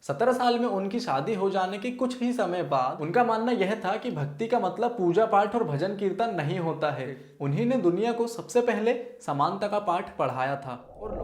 17 साल में उनकी शादी हो जाने के कुछ ही समय बाद उनका मानना यह था कि भक्ति का मतलब पूजा पाठ और भजन कीर्तन नहीं होता है। उन्हीं ने दुनिया को सबसे पहले समानता का पाठ पढ़ाया था और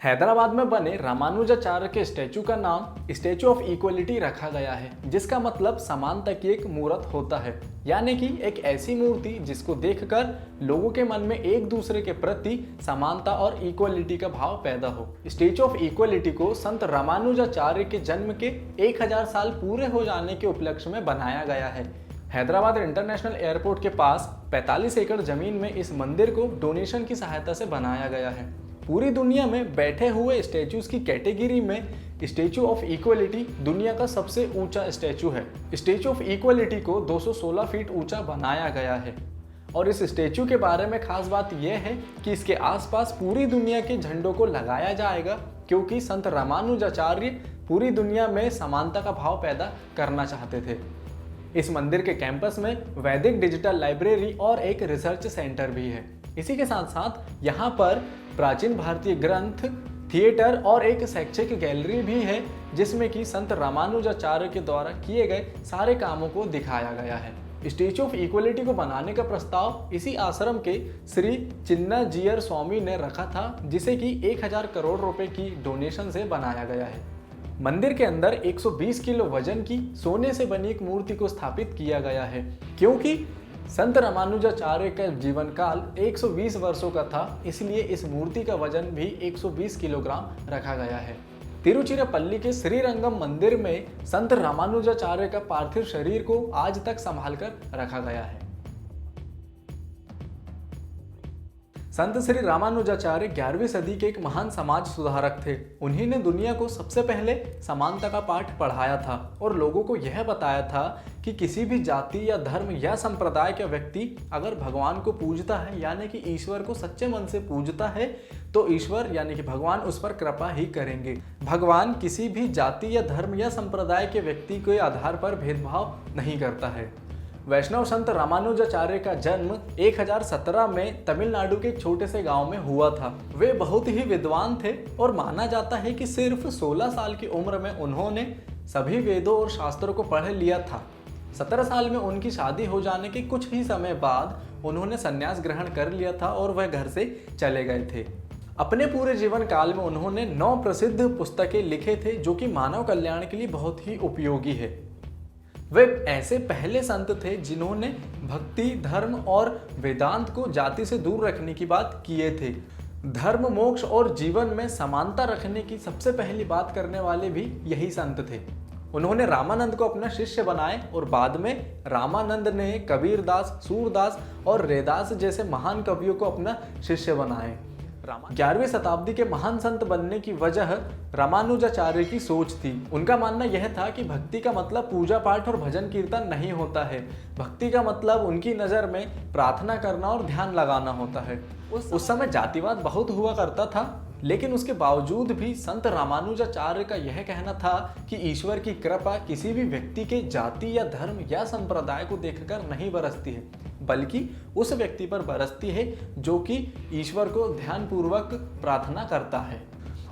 हैदराबाद में बने रामानुजाचार्य के स्टैचू का नाम स्टैचू ऑफ इक्वलिटी रखा गया है, जिसका मतलब समानता की एक मूर्त होता है, यानी कि एक ऐसी मूर्ति जिसको देखकर लोगों के मन में एक दूसरे के प्रति समानता और इक्वलिटी का भाव पैदा हो। स्टैचू ऑफ इक्वलिटी को संत रामानुजाचार्य के जन्म के 1000 साल पूरे हो जाने के उपलक्ष्य में बनाया गया है। हैदराबाद इंटरनेशनल एयरपोर्ट के पास 45 एकड़ जमीन में इस मंदिर को डोनेशन की सहायता से बनाया गया है। पूरी दुनिया में बैठे हुए स्टैचूज की कैटेगरी में स्टैचू ऑफ इक्वलिटी दुनिया का सबसे ऊंचा स्टैचू है। स्टैचू ऑफ इक्वलिटी को 216 फीट ऊंचा बनाया गया है और इस स्टैचू के बारे में खास बात यह है कि इसके आसपास पूरी दुनिया के झंडों को लगाया जाएगा, क्योंकि संत रामानुजाचार्य पूरी दुनिया में समानता का भाव पैदा करना चाहते थे। इस मंदिर के कैंपस में वैदिक डिजिटल लाइब्रेरी और एक रिसर्च सेंटर भी है। इसी के साथ साथ यहाँ पर प्राचीन भारतीय ग्रंथ, थिएटर और एक शैक्षिक गैलरी भी है, जिसमें कि संत रामानुजाचार्य के द्वारा किए गए सारे कामों को दिखाया गया है। स्टैचू ऑफ इक्वलिटी को बनाने का प्रस्ताव इसी आश्रम के श्री चिन्नाजीयर स्वामी ने रखा था, जिसे कि 1000 करोड़ रुपए की डोनेशन से बनाया गया है। मंदिर के अंदर 120 किलो वजन की सोने से बनी एक मूर्ति को स्थापित किया गया है, क्योंकि संत रामानुजाचार्य का जीवन काल 120 वर्षों का था, इसलिए इस मूर्ति का वजन भी 120 किलोग्राम रखा गया है। तिरुचिरापल्ली के श्रीरंगम मंदिर में संत रामानुजाचार्य का पार्थिव शरीर को आज तक संभाल कर रखा गया है। संत श्री रामानुजाचार्य 11वीं सदी के एक महान समाज सुधारक थे। उन्हीं ने दुनिया को सबसे पहले समानता का पाठ पढ़ाया था और लोगों को यह बताया था कि किसी भी जाति या धर्म या संप्रदाय का व्यक्ति अगर भगवान को पूजता है, यानी कि ईश्वर को सच्चे मन से पूजता है, तो ईश्वर यानी कि भगवान उस पर कृपा ही करेंगे। भगवान किसी भी जाति या धर्म या संप्रदाय के व्यक्ति के आधार पर भेदभाव नहीं करता है। वैष्णव संत रामानुजाचार्य का जन्म 1017 में तमिलनाडु के एक छोटे से गांव में हुआ था। वे बहुत ही विद्वान थे और माना जाता है कि सिर्फ 16 साल की उम्र में उन्होंने सभी वेदों और शास्त्रों को पढ़ लिया था। 17 साल में उनकी शादी हो जाने के कुछ ही समय बाद उन्होंने संन्यास ग्रहण कर लिया था और वह घर से चले गए थे। अपने पूरे जीवन काल में उन्होंने 9 प्रसिद्ध पुस्तकें लिखे थे, जो कि मानव कल्याण के लिए बहुत ही उपयोगी है। वे ऐसे पहले संत थे जिन्होंने भक्ति, धर्म और वेदांत को जाति से दूर रखने की बात किए थे। धर्म, मोक्ष और जीवन में समानता रखने की सबसे पहली बात करने वाले भी यही संत थे। उन्होंने रामानंद को अपना शिष्य बनाए और बाद में रामानंद ने कबीरदास, सूरदास और रैदास जैसे महान कवियों को अपना शिष्य बनाए। 11वीं शताब्दी के महान संत बनने की वजह रामानुजाचार्य की सोच थी। उनका मानना यह था कि भक्ति का मतलब पूजा पाठ और भजन कीर्तन नहीं होता है। भक्ति का मतलब उनकी नज़र में प्रार्थना करना और ध्यान लगाना होता है। उस समय जातिवाद बहुत हुआ करता था, लेकिन उसके बावजूद भी संत रामानुजाचार्य का यह कहना था कि ईश्वर की कृपा किसी भी व्यक्ति के जाति या धर्म या संप्रदाय को देखकर नहीं बरसती है, बल्कि उस व्यक्ति पर बरसती है जो कि ईश्वर को ध्यानपूर्वक प्रार्थना करता है।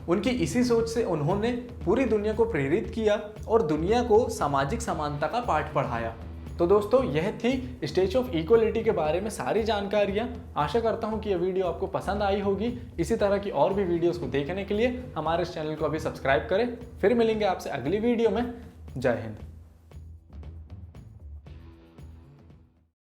उनकी इसी सोच से उन्होंने पूरी दुनिया को प्रेरित किया और दुनिया को सामाजिक समानता का पाठ पढ़ाया। तो दोस्तों, यह थी स्टैचू ऑफ इक्वलिटी के बारे में सारी जानकारियाँ। आशा करता हूँ कि यह वीडियो आपको पसंद आई होगी। इसी तरह की और भी वीडियोस को देखने के लिए हमारे इस चैनल को अभी सब्सक्राइब करें। फिर मिलेंगे आपसे अगली वीडियो में। जय हिंद।